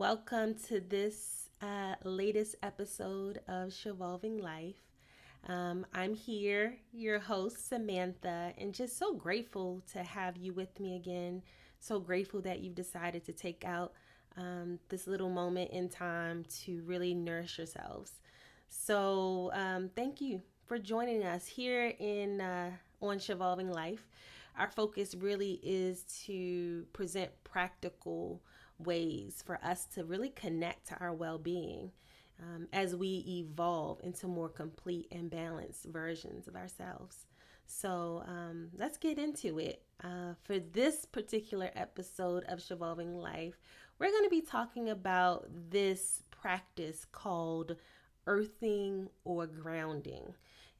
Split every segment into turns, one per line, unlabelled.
Welcome to this latest episode of Shevolving Life. I'm here, your host, Samantha, and just so grateful to have you with me again. So grateful that you've decided to take out this little moment in time to really nourish yourselves. Thank you for joining us here on Shevolving Life. Our focus really is to present practical ways for us to really connect to our well being as we evolve into more complete and balanced versions of ourselves. Let's get into it. For this particular episode of Shevolving Life, we're going to be talking about this practice called earthing or grounding.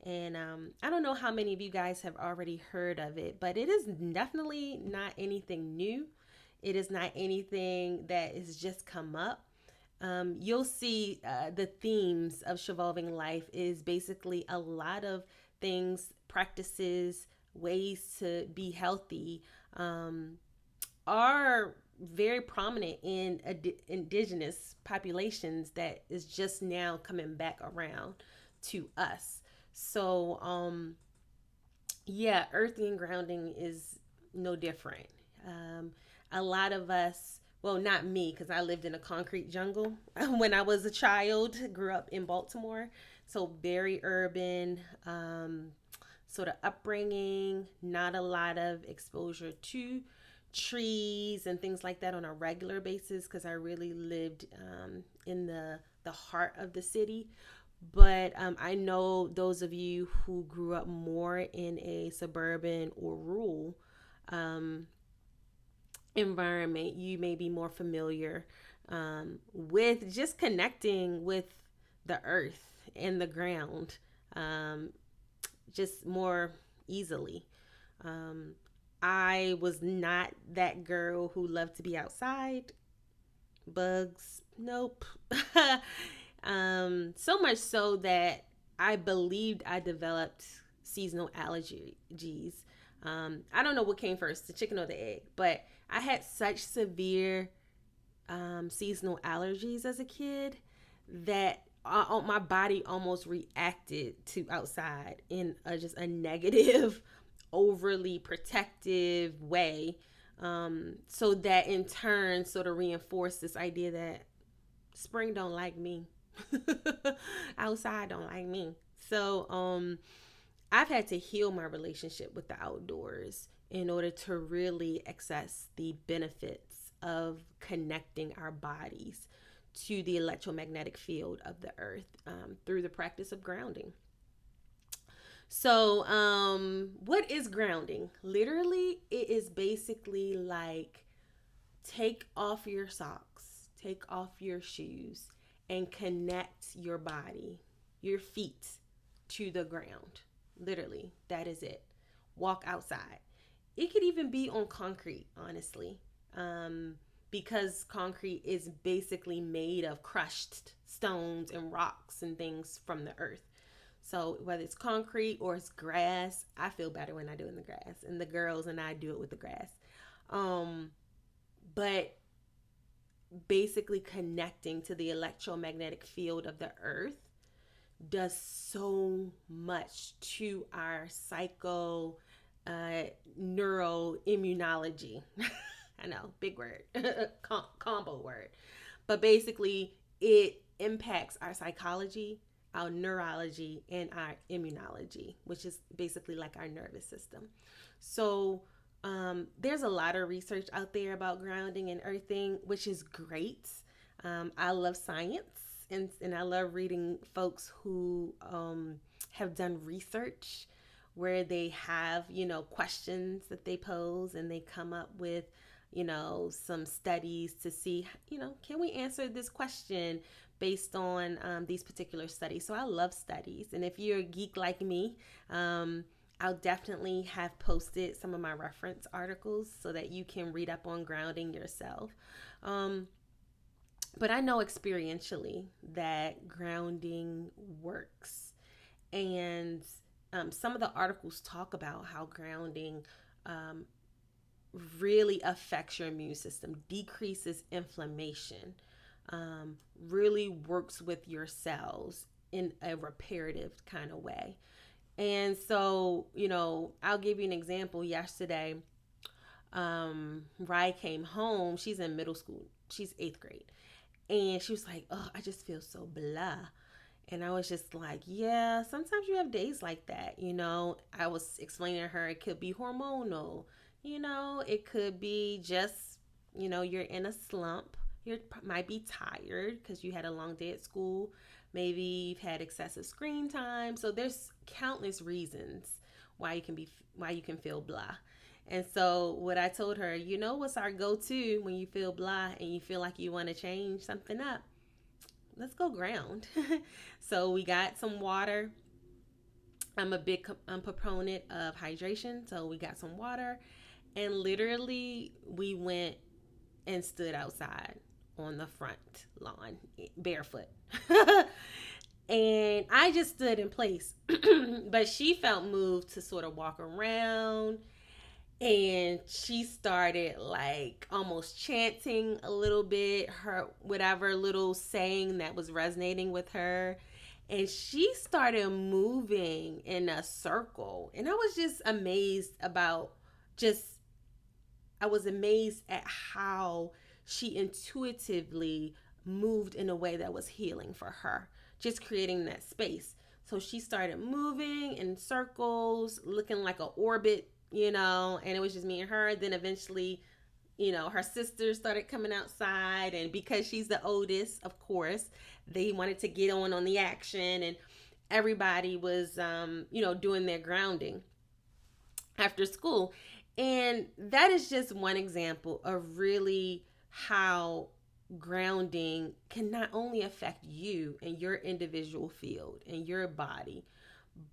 And I don't know how many of you guys have already heard of it, but it is definitely not anything new. It is not anything that has just come up. You'll see the themes of Shevolving Life is basically a lot of things, practices, ways to be healthy are very prominent in indigenous populations that is just now coming back around to us. So, yeah, earthing and grounding is no different. Um, a lot of us, well, not me, because I lived in a concrete jungle when I was a child, grew up in Baltimore. So, very urban, sort of upbringing, not a lot of exposure to trees and things like that on a regular basis because I really lived in the heart of the city. But I know those of you who grew up more in a suburban or rural um, environment, you may be more familiar with just connecting with the earth and the ground just more easily. Um, I was not that girl who loved to be outside. Bugs, nope. So much so that I believed I developed seasonal allergies. I don't know what came first, the chicken or the egg, but I had such severe seasonal allergies as a kid that my body almost reacted to outside in just a negative, overly protective way. So that in turn sort of reinforced this idea that spring don't like me. Outside don't like me. I've had to heal my relationship with the outdoors in order to really access the benefits of connecting our bodies to the electromagnetic field of the earth through the practice of grounding. What is grounding? Literally, it is basically like take off your socks, take off your shoes, and connect your body, your feet to the ground. Literally, that is it. Walk outside. It could even be on concrete, honestly, because concrete is basically made of crushed stones and rocks and things from the earth. So whether it's concrete or it's grass, I feel better when I do it in the grass, and the girls and I do it with the grass. Um, but basically connecting to the electromagnetic field of the earth does so much to our psycho neuroimmunology. I know, big word, combo word. But basically, it impacts our psychology, our neurology, and our immunology, which is basically like our nervous system. So, there's a lot of research out there about grounding and earthing, which is great. I love science and I love reading folks who have done research where they have, questions that they pose and they come up with, some studies to see, can we answer this question based on these particular studies? So I love studies. And if you're a geek like me, I'll definitely have posted some of my reference articles so that you can read up on grounding yourself. But I know experientially that grounding works. And some of the articles talk about how grounding um, really affects your immune system, decreases inflammation, really works with your cells in a reparative kind of way. And so, I'll give you an example. Yesterday, Rye came home. She's in middle school. She's eighth grade. And she was like, oh, I just feel so blah. And I was just like, yeah, sometimes you have days like that. I was explaining to her it could be hormonal. It could be just, you're in a slump. You might be tired because you had a long day at school. Maybe you've had excessive screen time. So there's countless reasons why you can feel blah. And so what I told her, what's our go-to when you feel blah and you feel like you want to change something up? Let's go ground. So we got some water. I'm a big proponent of hydration. So we got some water, and literally we went and stood outside on the front lawn barefoot. And I just stood in place. But she felt moved to sort of walk around, and she started like almost chanting a little bit, her whatever little saying that was resonating with her. And she started moving in a circle. And I was just amazed I was amazed at how she intuitively moved in a way that was healing for her, just creating that space. So she started moving in circles, looking like an orbit, and it was just me and her. Then eventually, her sisters started coming outside, and because she's the oldest, of course, they wanted to get on the action, and everybody was, doing their grounding after school. And that is just one example of really how grounding can not only affect you and your individual field and your body,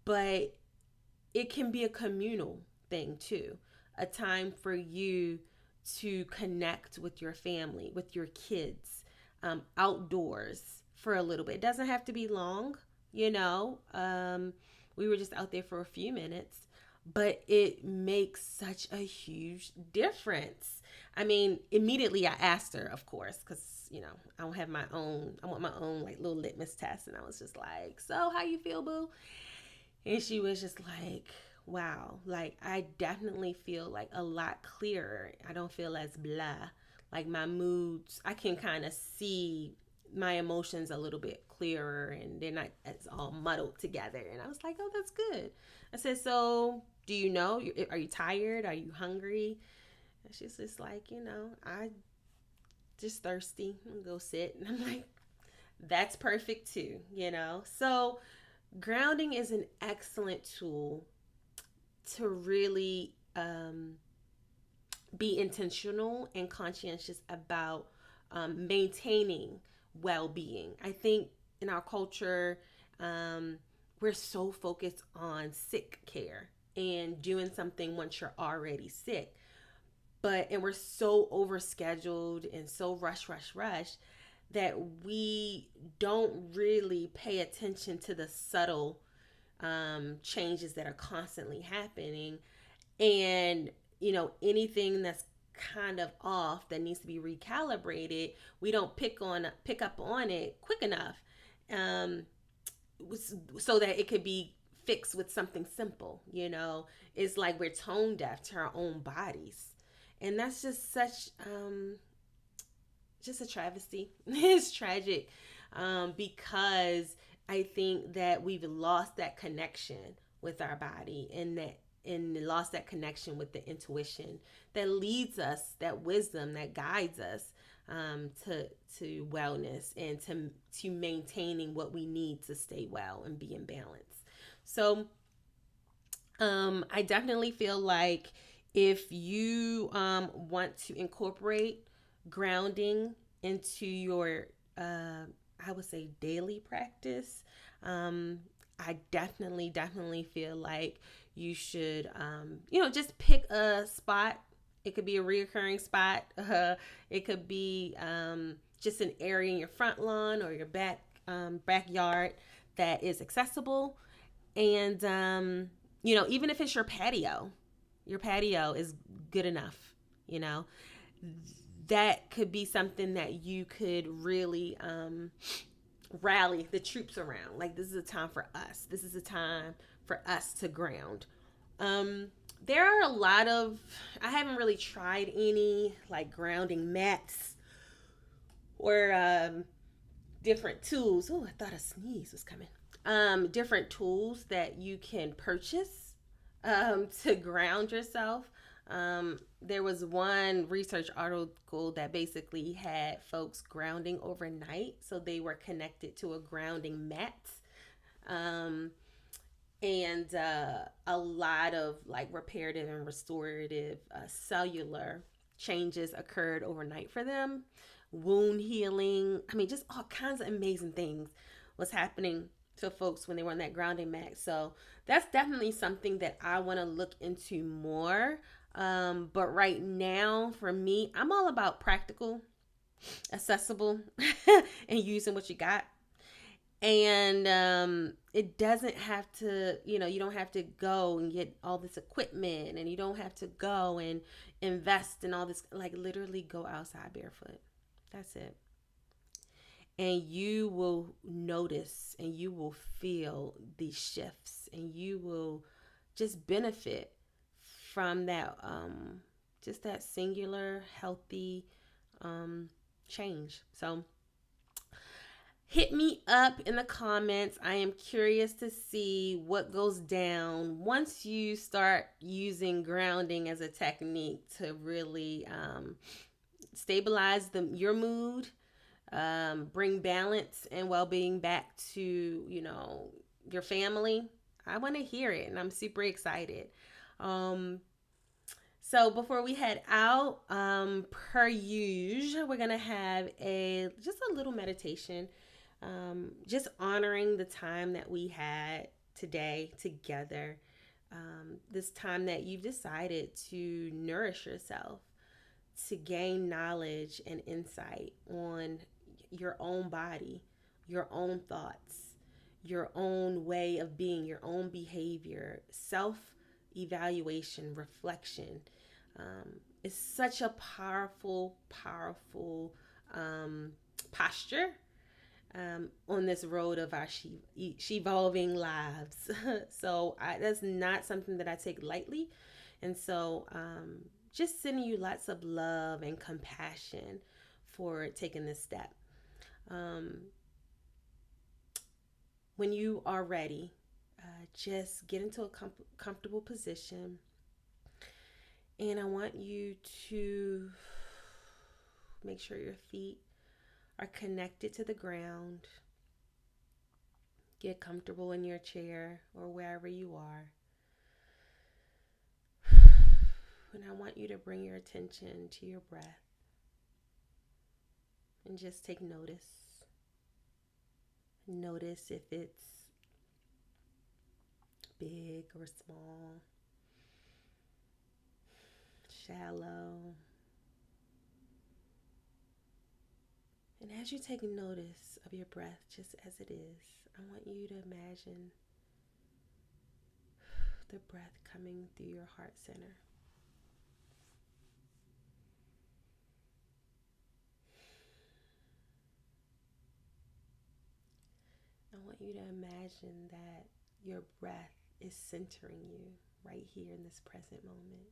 but it can be a communal thing too. A time for you to connect with your family, with your kids, outdoors for a little bit. It doesn't have to be long, we were just out there for a few minutes, but it makes such a huge difference. I mean, immediately I asked her, of course, because, I don't have I want my own like little litmus test. And I was just like, so how you feel, boo? And she was just like, wow, like I definitely feel like a lot clearer. I don't feel as blah. Like my moods, I can kind of see my emotions a little bit clearer and they're not as all muddled together. And I was like, oh, that's good. I said, so do you know, are you tired? Are you hungry? And she's just like, I just thirsty. I'm gonna go sit. And I'm like, that's perfect too, So grounding is an excellent tool to really be intentional and conscientious about maintaining well-being. I think in our culture, we're so focused on sick care and doing something once you're already sick. And we're so overscheduled and so rush that we don't really pay attention to the subtle changes that are constantly happening. And, anything that's kind of off that needs to be recalibrated, we don't pick up on it quick enough so that it could be fixed with something simple. It's like we're tone deaf to our own bodies. And that's just such just a travesty. It's tragic because I think that we've lost that connection with our body and lost that connection with the intuition that leads us, that wisdom that guides us to wellness and to maintaining what we need to stay well and be in balance. So I definitely feel like if you want to incorporate grounding into your, I would say, daily practice, I definitely feel like you should, just pick a spot. It could be a reoccurring spot. It could be just an area in your front lawn or your backyard that is accessible. And, even if it's your patio is good enough. that could be something that you could really rally the troops around. Like, this is a time for us. This is a time for us to ground. Um, there are a lot of, I haven't really tried any like grounding mats or different tools. Oh, I thought a sneeze was coming. Different tools that you can purchase to ground yourself. There was one research article that basically had folks grounding overnight, so they were connected to a grounding mat. Um, and a lot of like reparative and restorative cellular changes occurred overnight for them. Wound healing, I mean, just all kinds of amazing things was happening to folks when they were on that grounding mat. So that's definitely something that I want to look into more. But right now, for me, I'm all about practical, accessible, and using what you got. And it doesn't have to, you don't have to go and get all this equipment, and you don't have to go and invest in all this. Like, literally go outside barefoot. That's it. And you will notice and you will feel these shifts, and you will just benefit from that, just that singular healthy change. So hit me up in the comments. I am curious to see what goes down once you start using grounding as a technique to really stabilize your mood, bring balance and well-being back to, your family. I want to hear it, and I'm super excited. So before we head out, per usual, we're gonna have just a little meditation, just honoring the time that we had today together. This time that you've decided to nourish yourself, to gain knowledge and insight on your own body, your own thoughts, your own way of being, your own behavior, self evaluation, reflection. It's such a powerful posture on this road of our shevolving lives. So that's not something that I take lightly. And so just sending you lots of love and compassion for taking this step. When you are ready, just get into a comfortable position. And I want you to make sure your feet are connected to the ground. Get comfortable in your chair or wherever you are. And I want you to bring your attention to your breath and just take notice. Notice if it's big or small, shallow. And as you take notice of your breath just as it is, I want you to imagine the breath coming through your heart center. I want you to imagine that your breath is centering you right here in this present moment.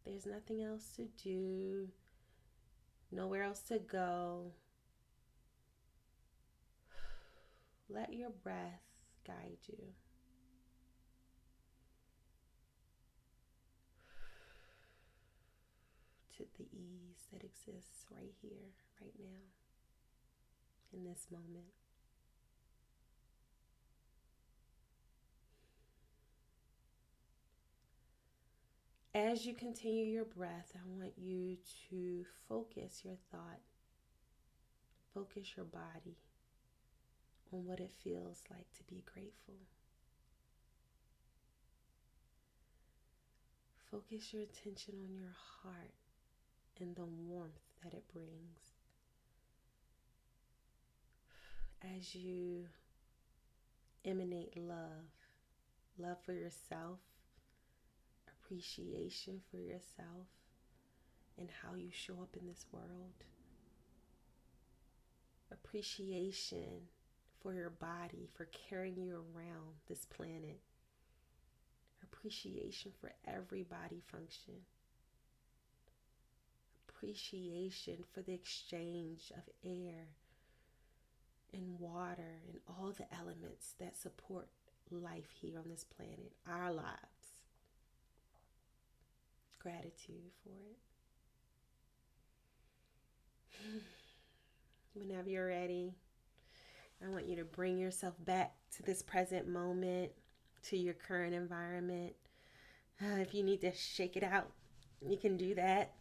There's nothing else to do, nowhere else to go. Let your breath guide you. To the ease that exists right here, right now, in this moment. As you continue your breath, I want you to focus your thought, focus your body on what it feels like to be grateful. Focus your attention on your heart and the warmth that it brings. As you emanate love for yourself, appreciation for yourself and how you show up in this world. Appreciation for your body, for carrying you around this planet. Appreciation for every body function. Appreciation for the exchange of air and water and all the elements that support life here on this planet, our lives. Gratitude for it. Whenever you're ready, I want you to bring yourself back to this present moment, to your current environment. If you need to shake it out, you can do that.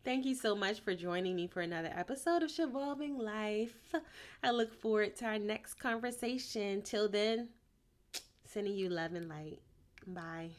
Thank you so much for joining me for another episode of Shevolving Life. I look forward to our next conversation. Till then, sending you love and light. Bye.